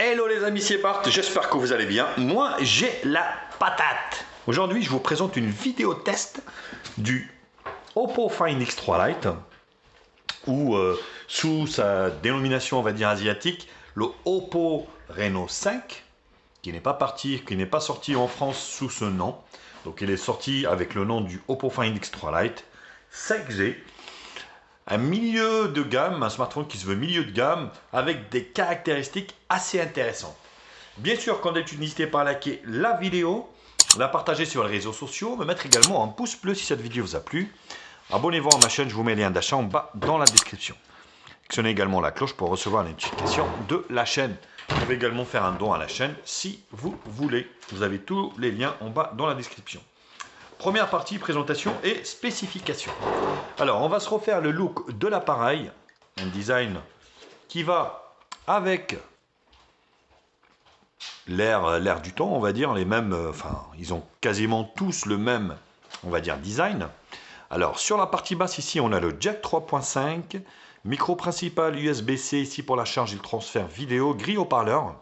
Hello les amis, c'est Bart, j'espère que vous allez bien. Moi, j'ai la patate. Aujourd'hui, je vous présente une vidéo test du Oppo Find X3 Lite, ou sous sa dénomination, on va dire asiatique, le Oppo Reno 5, qui n'est pas sorti en France sous ce nom. Donc, il est sorti avec le nom du Oppo Find X3 Lite 5G. Un milieu de gamme, un smartphone qui se veut milieu de gamme avec des caractéristiques assez intéressantes. Bien sûr, comme d'habitude, n'hésitez pas à liker la vidéo, la partager sur les réseaux sociaux, me mettre également un pouce bleu si cette vidéo vous a plu. Abonnez-vous à ma chaîne, je vous mets les liens d'achat en bas dans la description. Actionnez également la cloche pour recevoir les notifications de la chaîne. Vous pouvez également faire un don à la chaîne si vous voulez. Vous avez tous les liens en bas dans la description. Première partie, présentation et spécification. Alors, on va se refaire le look de l'appareil. Un design qui va avec l'air du temps, on va dire. Les mêmes, ils ont quasiment tous le même, on va dire, design. Alors, sur la partie basse, ici, on a le jack 3.5, micro principal USB-C, ici pour la charge et le transfert vidéo, grille haut-parleur.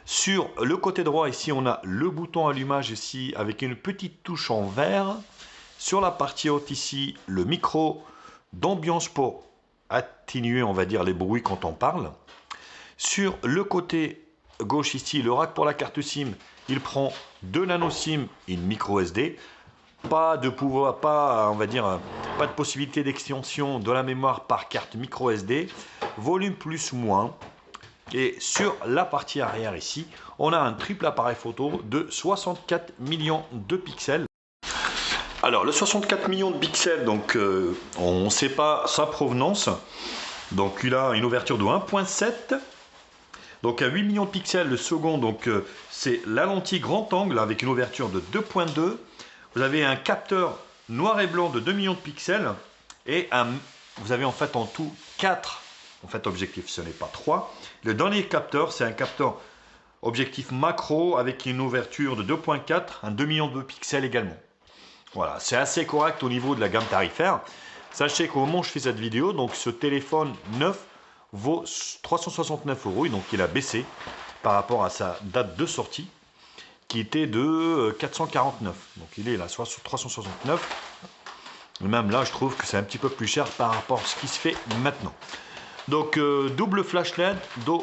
Sur le côté droit, ici, on a le bouton allumage ici avec une petite touche en vert. Sur la partie haute, ici, le micro d'ambiance pour atténuer, on va dire, les bruits quand on parle. Sur le côté gauche, ici, le rack pour la carte SIM. Il prend 2 nano SIM et une micro SD. Pas de possibilité d'extension de la mémoire par carte micro SD. Volume plus moins. Et sur la partie arrière ici, on a un triple appareil photo de 64 millions de pixels. Alors le 64 millions de pixels, donc on ne sait pas sa provenance. Donc il a une ouverture de 1.7. Donc à 8 millions de pixels le second, donc c'est la lentille grand angle avec une ouverture de 2.2. Vous avez un capteur noir et blanc de 2 millions de pixels. Et vous avez en fait en tout 4 objectifs, ce n'est pas 3. Le dernier capteur, c'est un capteur objectif macro avec une ouverture de 2.4, un 2 millions de pixels également. Voilà, c'est assez correct au niveau de la gamme tarifaire. Sachez qu'au moment où je fais cette vidéo, donc ce téléphone neuf vaut 369 €, et donc il a baissé par rapport à sa date de sortie, qui était de 449. Donc il est là, soit sur 369. Et même là, je trouve que c'est un petit peu plus cher par rapport à ce qui se fait maintenant. Donc double flash LED, dos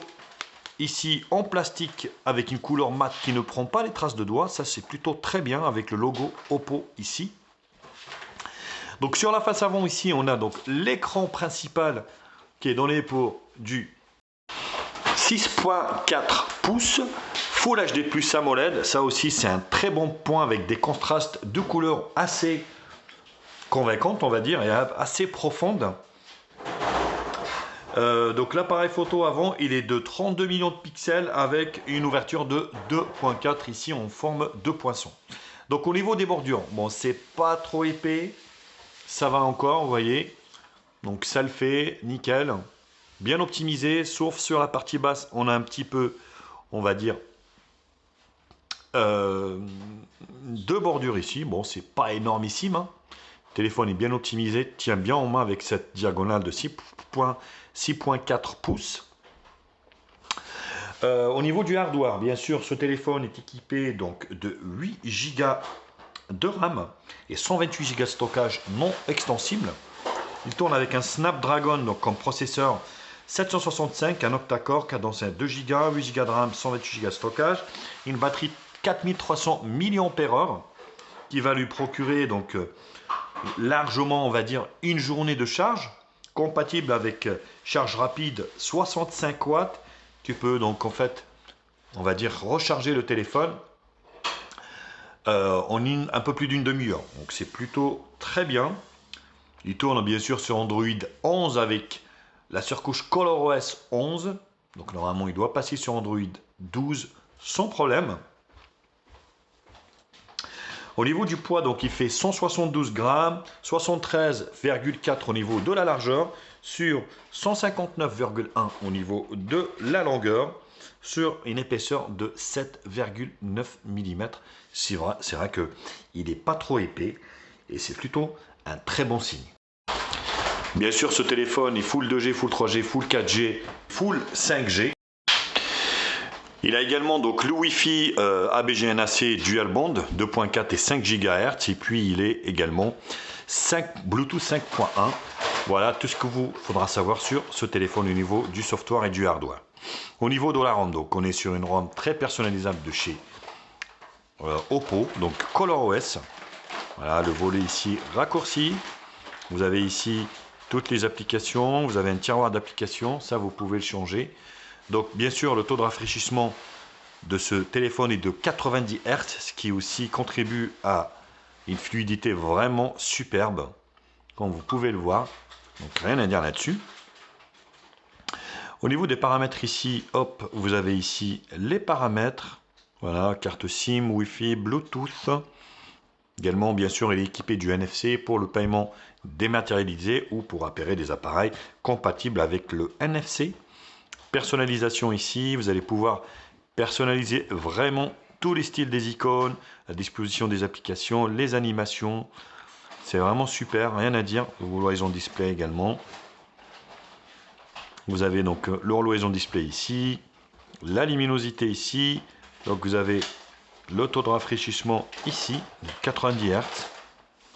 ici en plastique avec une couleur mat qui ne prend pas les traces de doigts. Ça c'est plutôt très bien avec le logo Oppo ici. Donc sur la face avant ici, on a donc l'écran principal qui est donné pour du 6.4 pouces Full HD+ AMOLED. Ça aussi c'est un très bon point avec des contrastes de couleurs assez convaincantes, on va dire, et assez profondes. Donc l'appareil photo avant, il est de 32 millions de pixels avec une ouverture de 2.4 ici en forme de poinçon. Donc au niveau des bordures, bon, c'est pas trop épais, ça va encore, vous voyez. Donc ça le fait, nickel, bien optimisé, sauf sur la partie basse, on a un petit peu, on va dire, deux bordures ici. Bon, c'est pas énormissime, hein. Le téléphone est bien optimisé, tient bien en main avec cette diagonale de 6.4 pouces. Au niveau du hardware, bien sûr, ce téléphone est équipé donc de 8 Go de RAM et 128 Go de stockage non extensible. Il tourne avec un Snapdragon donc comme processeur 765, un octa-core, cadence 2 Go, 8 Go de RAM, 128 Go de stockage, une batterie 4300 mAh qui va lui procurer donc largement, on va dire, une journée de charge, compatible avec charge rapide 65 watts, qui peut donc en fait, on va dire, recharger le téléphone en un peu plus d'une demi-heure. Donc c'est plutôt très bien. Il tourne bien sûr sur Android 11 avec la surcouche ColorOS 11. Donc normalement il doit passer sur Android 12 sans problème. Au niveau du poids, donc il fait 172 grammes, 73,4 au niveau de la largeur, sur 159,1 au niveau de la longueur, sur une épaisseur de 7,9 mm. C'est vrai qu'il n'est pas trop épais et c'est plutôt un très bon signe. Bien sûr, ce téléphone est full 2G, full 3G, full 4G, full 5G. Il a également donc le Wi-Fi ABGNAC Dual Band 2.4 et 5 GHz. Et puis il est également Bluetooth 5.1. Voilà tout ce que vous faudra savoir sur ce téléphone au niveau du software et du hardware. Au niveau de la ROM, donc on est sur une ROM très personnalisable de chez Oppo, donc ColorOS. Voilà le volet ici raccourci. Vous avez ici toutes les applications. Vous avez un tiroir d'applications. Ça, vous pouvez le changer. Donc bien sûr, le taux de rafraîchissement de ce téléphone est de 90 Hz, ce qui aussi contribue à une fluidité vraiment superbe, comme vous pouvez le voir. Donc rien à dire là-dessus. Au niveau des paramètres ici, hop, vous avez ici les paramètres. Voilà, carte SIM, Wi-Fi, Bluetooth. Également, bien sûr, il est équipé du NFC pour le paiement dématérialisé ou pour appairer des appareils compatibles avec le NFC. Personnalisation ici, vous allez pouvoir personnaliser vraiment tous les styles des icônes, la disposition des applications, les animations. C'est vraiment super, rien à dire. L'horizon display également. Vous avez donc l'horizon display ici, la luminosité ici. Donc vous avez le taux de rafraîchissement ici, 90 Hz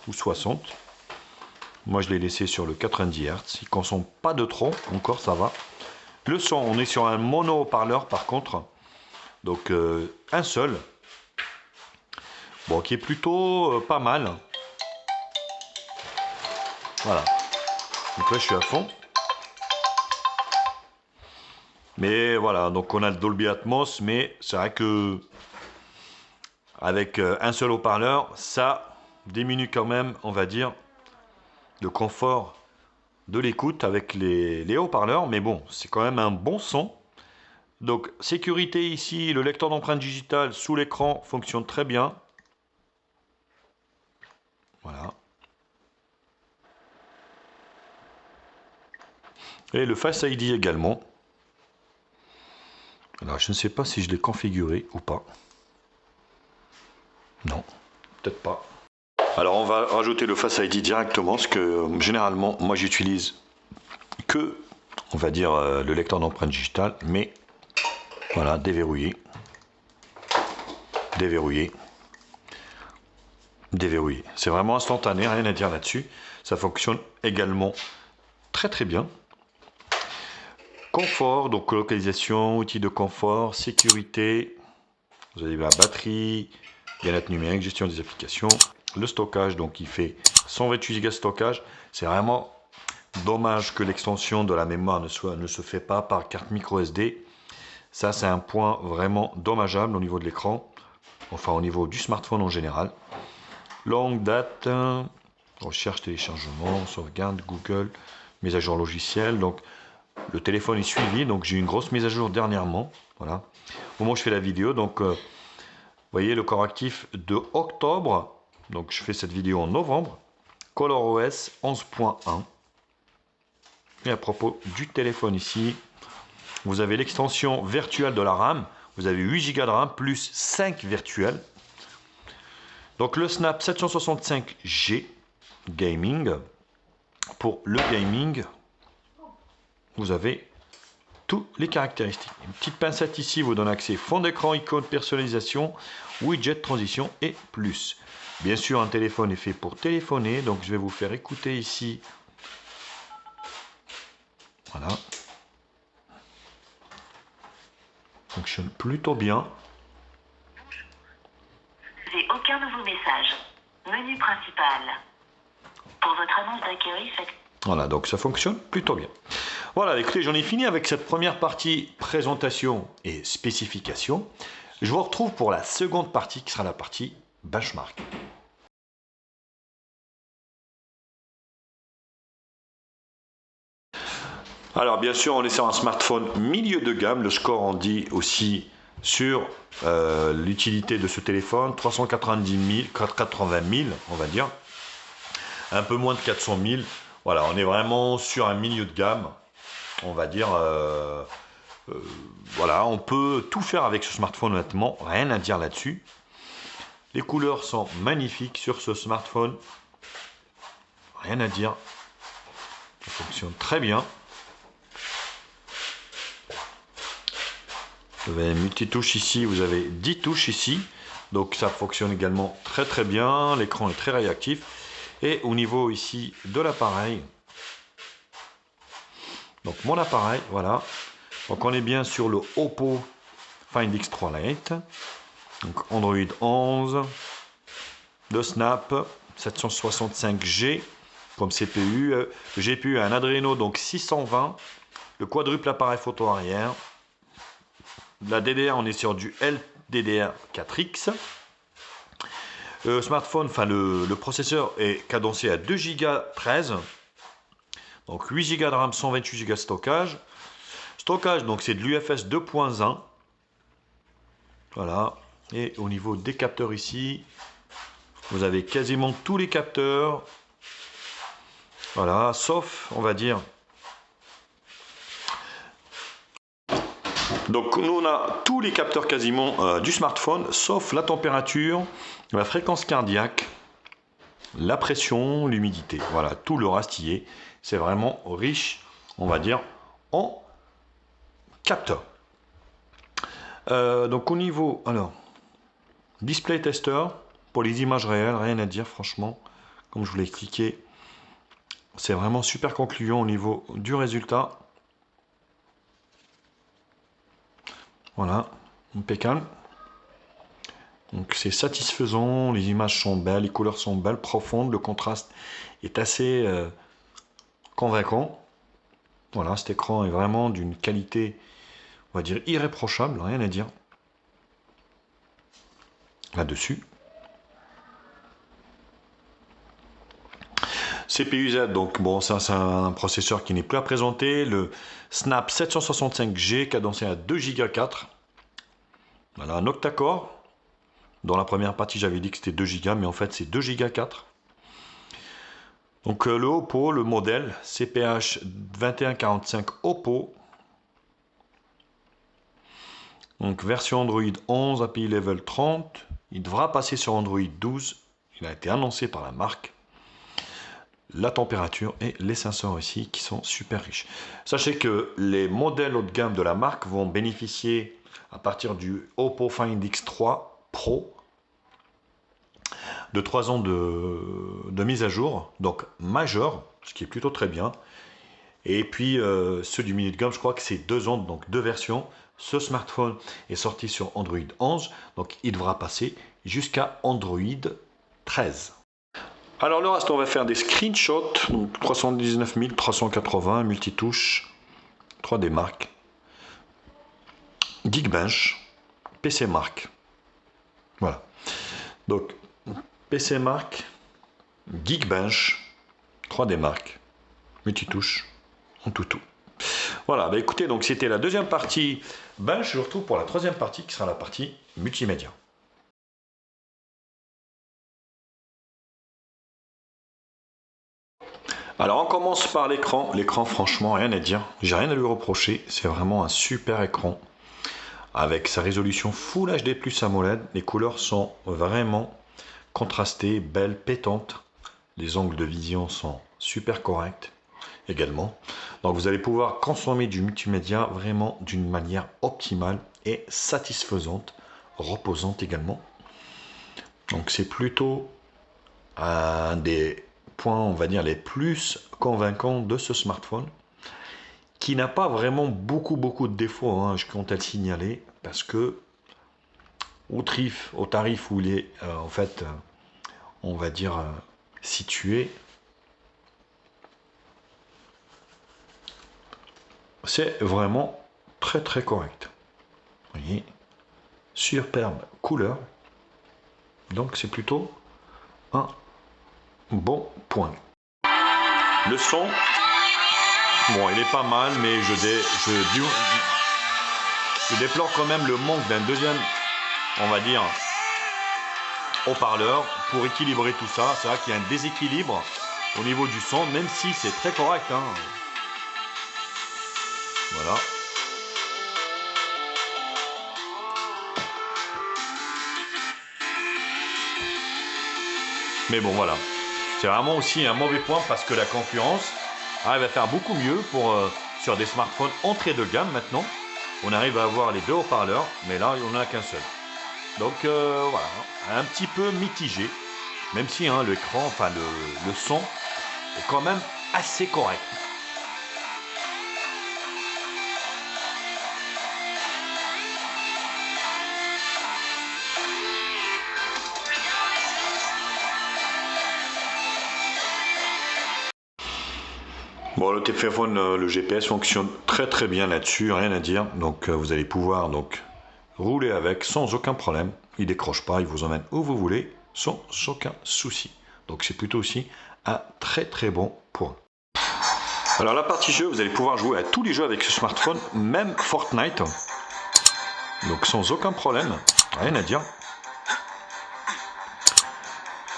ou 60. Moi je l'ai laissé sur le 90 Hz. Il ne consomme pas de trop, encore ça va. Le son, on est sur un mono haut-parleur par contre, donc un seul, bon qui est plutôt pas mal. Voilà, donc là je suis à fond. Mais voilà, donc on a le Dolby Atmos, mais c'est vrai que avec un seul haut-parleur, ça diminue quand même, on va dire, le confort de l'écoute avec les haut-parleurs, mais bon, c'est quand même un bon son. Donc, sécurité ici, le lecteur d'empreintes digitales sous l'écran fonctionne très bien. Voilà. Et le Face ID également. Alors, je ne sais pas si je l'ai configuré ou pas. Non, peut-être pas. Alors, on va rajouter le Face ID directement, parce que généralement, moi, j'utilise que, on va dire, le lecteur d'empreintes digitales, mais voilà, déverrouillé, déverrouillé, déverrouillé. C'est vraiment instantané, rien à dire là-dessus. Ça fonctionne également très très bien. Confort, donc localisation, outils de confort, sécurité. Vous avez la batterie, bien-être numérique, gestion des applications. Le stockage, donc il fait 128 Go de stockage. C'est vraiment dommage que l'extension de la mémoire ne se fait pas par carte micro SD. Ça, c'est un point vraiment dommageable au niveau de l'écran, enfin au niveau du smartphone en général. Longue date, recherche, téléchargement, sauvegarde, Google, mise à jour logiciel. Donc le téléphone est suivi, donc j'ai eu une grosse mise à jour dernièrement. Voilà. Au moment où je fais la vidéo, donc vous voyez le corps actif de octobre. Donc je fais cette vidéo en novembre. ColorOS 11.1. Et à propos du téléphone ici, vous avez l'extension virtuelle de la RAM. Vous avez 8 Go de RAM plus 5 virtuels. Donc le Snap 765G Gaming. Pour le gaming, vous avez toutes les caractéristiques. Une petite pincette ici vous donne accès fond d'écran, icône, personnalisation, widget, transition et plus. Bien sûr, un téléphone est fait pour téléphoner. Donc je vais vous faire écouter ici. Voilà. Fonctionne plutôt bien. Vous n'avez aucun nouveau message. Menu principal. Pour votre annonce d'accueil, faites... Voilà, donc ça fonctionne plutôt bien. Voilà, écoutez, j'en ai fini avec cette première partie présentation et spécification. Je vous retrouve pour la seconde partie qui sera la partie benchmark. Alors bien sûr, on est sur un smartphone milieu de gamme. Le score en dit aussi sur l'utilité de ce téléphone. 390 000, 80 000, on va dire. Un peu moins de 400 000. Voilà, on est vraiment sur un milieu de gamme. On va dire, voilà, on peut tout faire avec ce smartphone, honnêtement. Rien à dire là-dessus. Les couleurs sont magnifiques sur ce smartphone. Rien à dire. Ça fonctionne très bien. Vous avez multitouche ici, vous avez 10 touches ici. Donc ça fonctionne également très très bien. L'écran est très réactif. Et au niveau ici de l'appareil, donc mon appareil, voilà. Donc on est bien sur le Oppo Find X3 Lite. Donc Android 11, de Snap, 765G comme CPU. Le GPU a un Adreno donc 620. Le quadruple appareil photo arrière. La DDR, on est sur du LDDR4X. Le smartphone, enfin le processeur est cadencé à 2 Go 13. Donc 8 Go de RAM, 128 Go de stockage. Stockage, donc c'est de l'UFS 2.1. Voilà. Et au niveau des capteurs ici, vous avez quasiment tous les capteurs. Voilà, sauf, on va dire. Donc nous on a tous les capteurs quasiment du smartphone, sauf la température, la fréquence cardiaque, la pression, l'humidité. Voilà, tout le reste y est. C'est vraiment riche, on va dire, en capteurs. Donc au niveau, alors, display tester, pour les images réelles, rien à dire franchement. Comme je vous l'ai expliqué, c'est vraiment super concluant au niveau du résultat. Voilà, impeccable. Donc c'est satisfaisant, les images sont belles, les couleurs sont belles, profondes, le contraste est assez convaincant. Voilà, cet écran est vraiment d'une qualité, on va dire, irréprochable, rien à dire là-dessus. CPU Z, donc bon, ça c'est un processeur qui n'est plus à présenter. Le Snap 765G cadencé à 2 Go 4. Voilà, un octa-core. Dans la première partie, j'avais dit que c'était 2 Go, mais en fait c'est 2 Go 4. Donc le Oppo, le modèle CPH 2145 Oppo. Donc version Android 11, API level 30. Il devra passer sur Android 12. Il a été annoncé par la marque. La température et les sensors ici qui sont super riches. Sachez que les modèles haut de gamme de la marque vont bénéficier à partir du Oppo Find X3 Pro de 3 ans de mise à jour, donc majeur, ce qui est plutôt très bien. Et puis ceux du milieu de gamme, je crois que c'est 2 ans, donc 2 versions. Ce smartphone est sorti sur Android 11, donc il devra passer jusqu'à Android 13. Alors le reste, on va faire des screenshots, donc 319 380, multitouche, 3D Mark, Geekbench, PC Mark. Voilà. Donc PC Mark, Geekbench, 3D Mark, multitouche, en tout. Voilà, bah écoutez, donc c'était la deuxième partie bench. Je vous retrouve pour la troisième partie qui sera la partie multimédia. Alors on commence par l'écran. L'écran, franchement, rien à dire. J'ai rien à lui reprocher. C'est vraiment un super écran. Avec sa résolution Full HD+ AMOLED, les couleurs sont vraiment contrastées, belles, pétantes. Les angles de vision sont super corrects également. Donc vous allez pouvoir consommer du multimédia vraiment d'une manière optimale et satisfaisante, reposante également. Donc c'est plutôt un des points, on va dire, les plus convaincants de ce smartphone, qui n'a pas vraiment beaucoup de défauts, hein, je compte à le signaler, parce que au tarif où il est en fait, on va dire, situé, c'est vraiment très correct. Vous voyez, superbe couleur, donc c'est plutôt un bon point. Le son, bon, il est pas mal, mais je déplore quand même le manque d'un deuxième, on va dire, haut-parleur pour équilibrer tout ça. C'est vrai qu'il y a un déséquilibre au niveau du son, même si c'est très correct, hein. Voilà. Mais bon, voilà. C'est vraiment aussi un mauvais point parce que la concurrence arrive à faire beaucoup mieux pour, sur des smartphones entrée de gamme maintenant. on arrive à avoir les deux haut-parleurs, mais là, on n'en a qu'un seul. Donc voilà, un petit peu mitigé, même si hein, l'écran, enfin le son est quand même assez correct. Bon, le téléphone, le GPS fonctionne très bien là-dessus, rien à dire. Donc vous allez pouvoir donc rouler avec sans aucun problème. Il décroche pas, il vous emmène où vous voulez sans aucun souci. Donc c'est plutôt aussi un très bon point. Alors la partie jeu, vous allez pouvoir jouer à tous les jeux avec ce smartphone, même Fortnite. Donc sans aucun problème, rien à dire.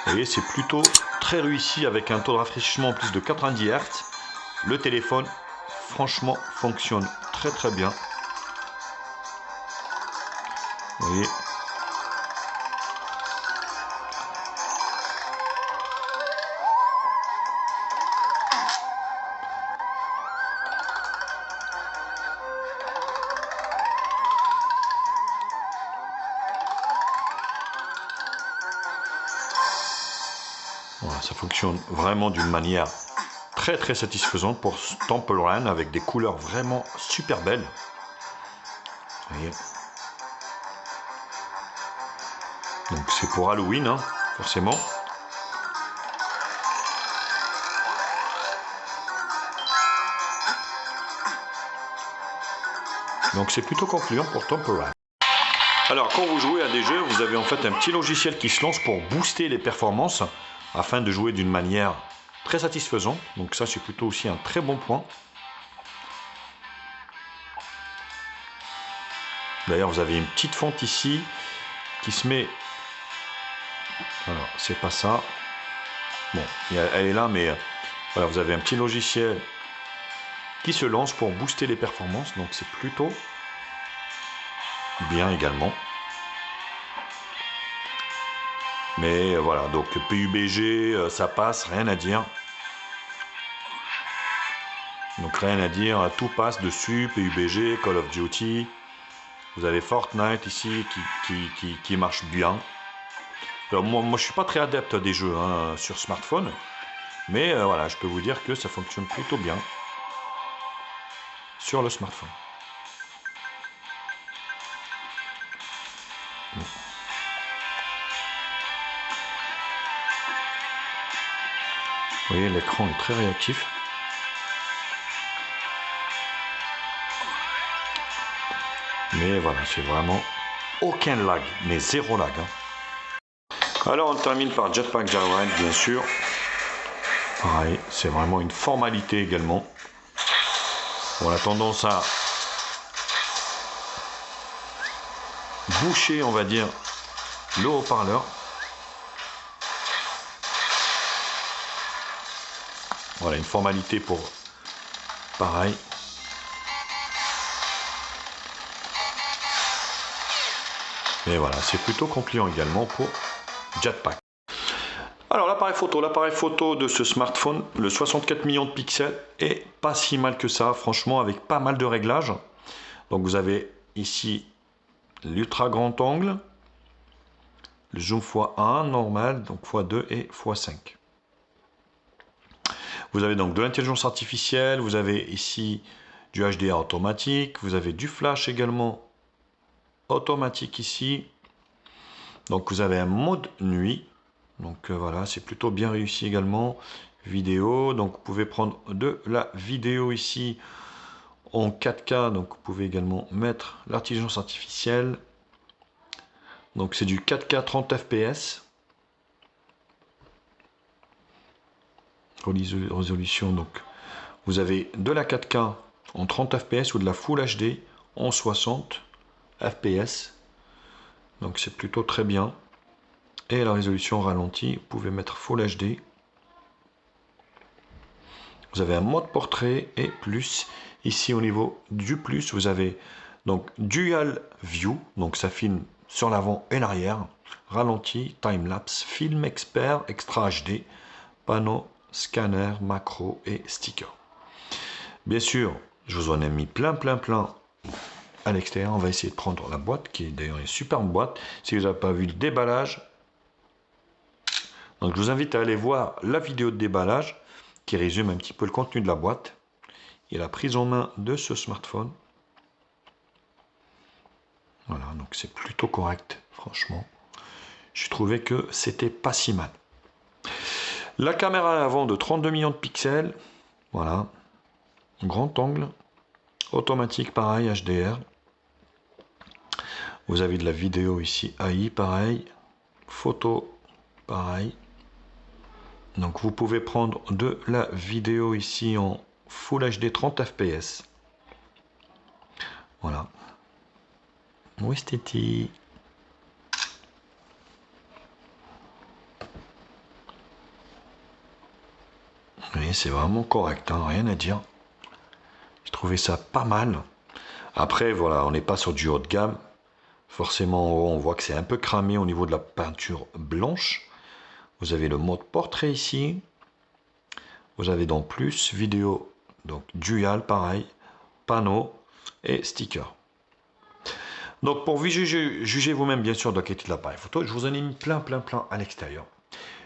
Vous voyez, c'est plutôt très réussi avec un taux de rafraîchissement en plus de 90 Hz. Le téléphone, franchement, fonctionne très bien. Vous voyez. Voilà, ça fonctionne vraiment d'une manière très satisfaisante pour Temple Run avec des couleurs vraiment super belles. Vous voyez. Donc c'est pour Halloween, hein, forcément. Donc c'est plutôt concluant pour Temple Run. Alors quand vous jouez à des jeux, vous avez en fait un petit logiciel qui se lance pour booster les performances afin de jouer d'une manière très satisfaisante. Donc ça c'est plutôt aussi un très bon point. D'ailleurs vous avez une petite fonte ici qui se met... Alors c'est pas ça. Bon, elle est là mais voilà, vous avez un petit logiciel qui se lance pour booster les performances. Donc c'est plutôt bien également. Mais voilà, donc PUBG, ça passe, rien à dire. Donc rien à dire, tout passe dessus, PUBG, Call of Duty. Vous avez Fortnite ici qui marche bien. Alors moi je suis pas très adepte des jeux hein, sur smartphone. Mais voilà, je peux vous dire que ça fonctionne plutôt bien sur le smartphone. Vous voyez, l'écran est très réactif. Mais voilà, c'est vraiment aucun lag, mais zéro lag. Hein. Alors on termine par Jetpack Joyride, bien sûr. Pareil, c'est vraiment une formalité également. On a tendance à boucher, on va dire, le haut-parleur. Voilà, une formalité pour pareil. Mais voilà, c'est plutôt concluant également pour Jetpack. Alors l'appareil photo de ce smartphone, le 64 millions de pixels, est pas si mal que ça, franchement, avec pas mal de réglages. Donc vous avez ici l'ultra grand angle, le zoom x1 normal, donc x2 et x5. Vous avez donc de l'intelligence artificielle, vous avez ici du HDR automatique, vous avez du flash également automatique ici. Donc vous avez un mode nuit, donc voilà, c'est plutôt bien réussi également. Vidéo, donc vous pouvez prendre de la vidéo ici en 4K, donc vous pouvez également mettre l'intelligence artificielle. Donc c'est du 4K 30 fps. Résolution, donc vous avez de la 4K en 30 fps ou de la Full HD en 60 fps. Donc c'est plutôt très bien. Et la résolution ralentie, vous pouvez mettre Full HD. Vous avez un mode portrait et plus. Ici au niveau du plus, vous avez donc Dual View, donc ça filme sur l'avant et l'arrière. Ralenti, time-lapse, film expert, extra HD, panneau, scanner, macro et sticker. Bien sûr, je vous en ai mis plein à l'extérieur. On va essayer de prendre la boîte, qui est d'ailleurs une superbe boîte. Si vous n'avez pas vu le déballage, donc je vous invite à aller voir la vidéo de déballage qui résume un petit peu le contenu de la boîte et la prise en main de ce smartphone. Voilà, donc c'est plutôt correct, franchement. Je trouvais que c'était pas si mal. La caméra avant de 32 millions de pixels, voilà, grand angle, automatique pareil, HDR. Vous avez de la vidéo ici, AI pareil, photo pareil. Donc vous pouvez prendre de la vidéo ici en Full HD 30 fps. Voilà. Où est Titi? Oui, c'est vraiment correct, hein, rien à dire. J'ai trouvé ça pas mal. Après, voilà, on n'est pas sur du haut de gamme. Forcément, en haut, on voit que c'est un peu cramé au niveau de la peinture blanche. Vous avez le mode portrait ici. Vous avez donc plus vidéo, donc dual, pareil, panneau et sticker. Donc pour juger vous-même, bien sûr, de la qualité de l'appareil photo, je vous en ai mis plein à l'extérieur.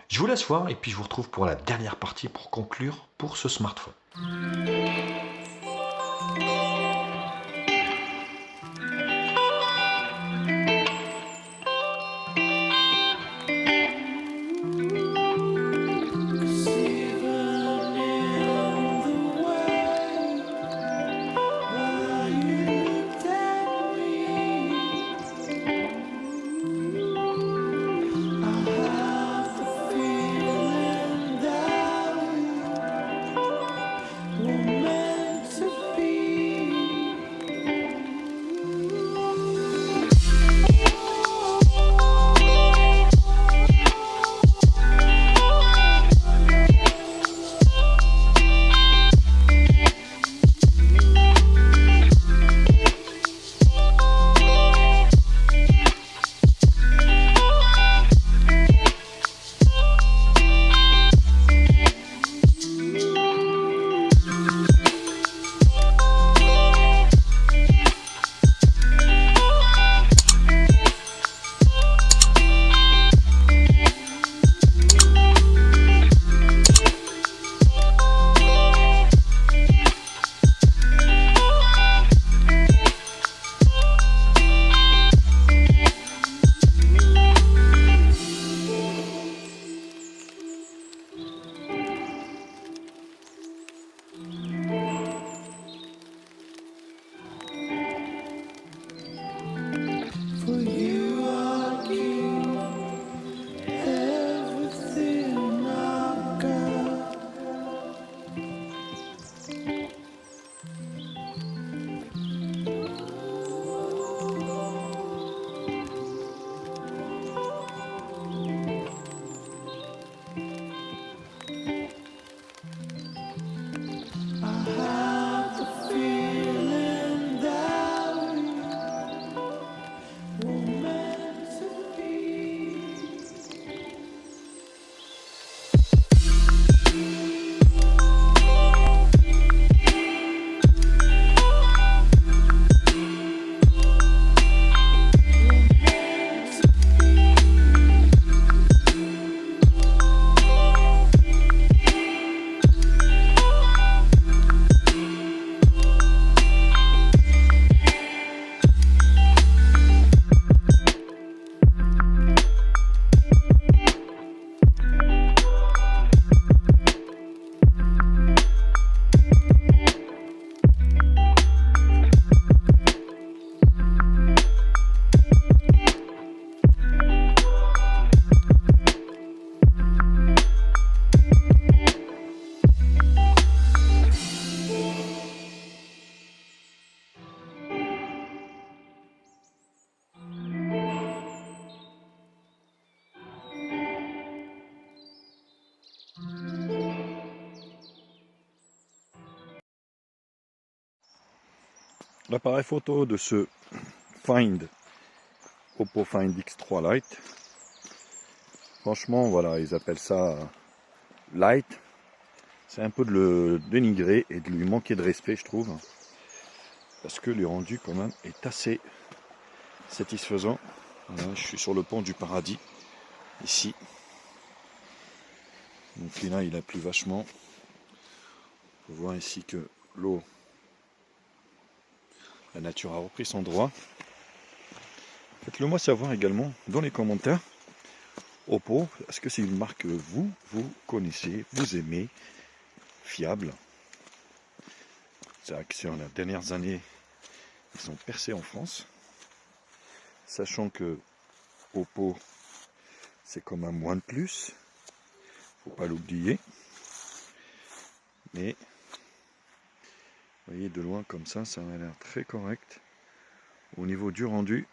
Je vous laisse voir et puis je vous retrouve pour la dernière partie pour conclure pour ce smartphone. L'appareil photo de ce Oppo Find X3 Lite. Franchement, voilà, ils appellent ça Lite. C'est un peu de le dénigrer et de lui manquer de respect, je trouve. parce que le rendu quand même est assez satisfaisant. Voilà, je suis sur le pont du Paradis, ici. Donc là, il a plu vachement. On peut voir ici que l'eau, la nature a repris son droit. Faites-le moi savoir également dans les commentaires. Oppo, est-ce que c'est une marque que vous connaissez, vous aimez, fiable? C'est vrai que sur les dernières années, ils ont percé en France. Sachant que Oppo, c'est comme un OnePlus, faut pas l'oublier. Mais, vous voyez, de loin comme ça a l'air très correct. Au niveau du rendu,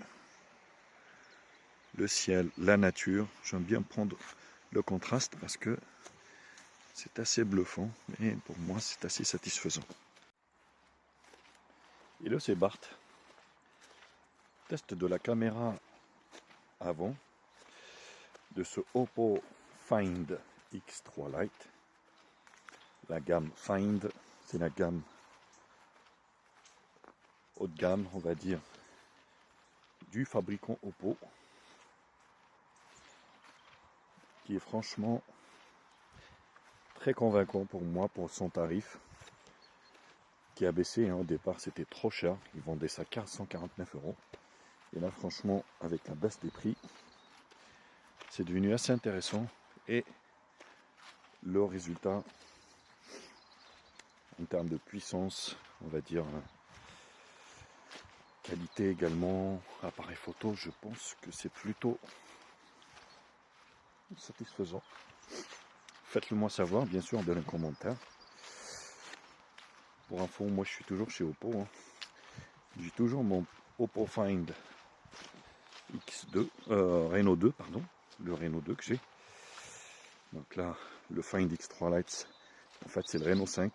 le ciel, la nature, j'aime bien prendre le contraste parce que c'est assez bluffant, mais pour moi c'est assez satisfaisant. Et là c'est Bart. Test de la caméra avant de ce Oppo Find X3 Lite. La gamme Find, c'est la gamme haut de gamme, on va dire, du fabricant Oppo, qui est franchement très convaincant pour moi, pour son tarif qui a baissé, hein. Au départ c'était trop cher, ils vendaient ça 149 €, et là franchement avec la baisse des prix c'est devenu assez intéressant, et le résultat en termes de puissance, on va dire, qualité également, appareil photo, je pense que c'est plutôt satisfaisant. Faites-le moi savoir, bien sûr, dans les commentaires. Pour info, moi je suis toujours chez Oppo, hein. J'ai toujours mon Oppo Find X2, Reno 2, pardon, le Reno 2 que j'ai. Donc là, le Find X3 Lite, en fait c'est le Reno 5,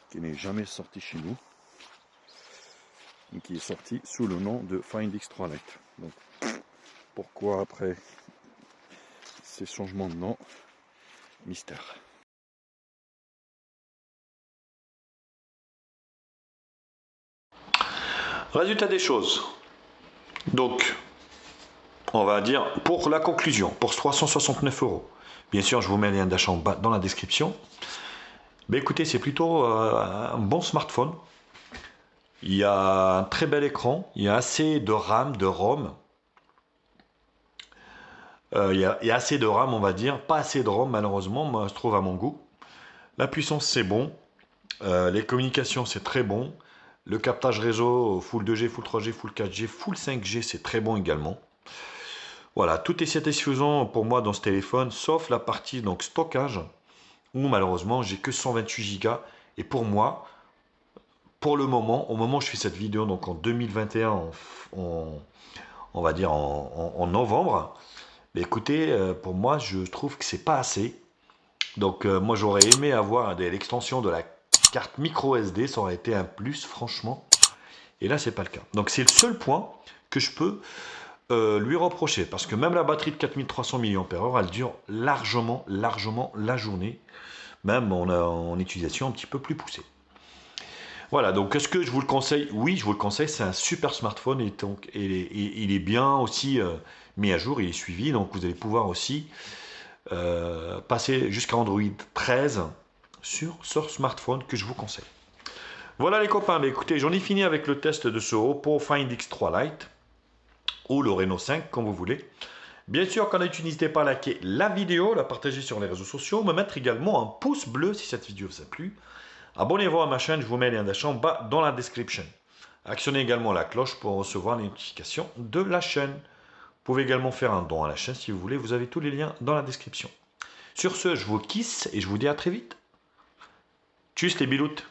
qui n'est jamais sorti chez nous, et qui est sorti sous le nom de Find X3 Lite. Donc, pourquoi après ces changements de nom? Mystère. Résultat des choses. Donc, on va dire pour la conclusion, pour 369 €. Bien sûr, je vous mets le lien d'achat en bas dans la description. Mais écoutez, c'est plutôt un bon smartphone. Il y a un très bel écran, il y a assez de RAM, de ROM. Il y a assez de RAM, on va dire, pas assez de ROM malheureusement, moi je trouve à mon goût. La puissance c'est bon, les communications c'est très bon, le captage réseau Full 2G, Full 3G, Full 4G, Full 5G c'est très bon également. Voilà, tout est satisfaisant pour moi dans ce téléphone, sauf la partie donc stockage, où malheureusement j'ai que 128 Go, et pour moi, pour le moment, au moment où je fais cette vidéo, donc en 2021, on va dire en novembre, mais écoutez, pour moi, je trouve que c'est pas assez. Donc, moi, j'aurais aimé avoir l'extension de la carte micro SD, ça aurait été un plus, franchement. Et là, c'est pas le cas. Donc, c'est le seul point que je peux lui reprocher, parce que même la batterie de 4300 mAh, elle dure largement la journée, même en utilisation un petit peu plus poussée. Voilà, donc est-ce que je vous le conseille? Oui, je vous le conseille, c'est un super smartphone, et donc il est bien aussi mis à jour, il est suivi, donc vous allez pouvoir aussi passer jusqu'à Android 13 sur ce smartphone que je vous conseille. Voilà les copains, mais écoutez, j'en ai fini avec le test de ce Oppo Find X3 Lite, ou le Reno 5, comme vous voulez. Bien sûr, quand tu n'hésitez pas à liker la vidéo, la partager sur les réseaux sociaux, me mettre également un pouce bleu si cette vidéo vous a plu. Abonnez-vous à ma chaîne, je vous mets le lien d'achat en bas dans la description. Actionnez également la cloche pour recevoir les notifications de la chaîne. Vous pouvez également faire un don à la chaîne si vous voulez, vous avez tous les liens dans la description. Sur ce, je vous kiss et je vous dis à très vite. Tchuss les biloutes.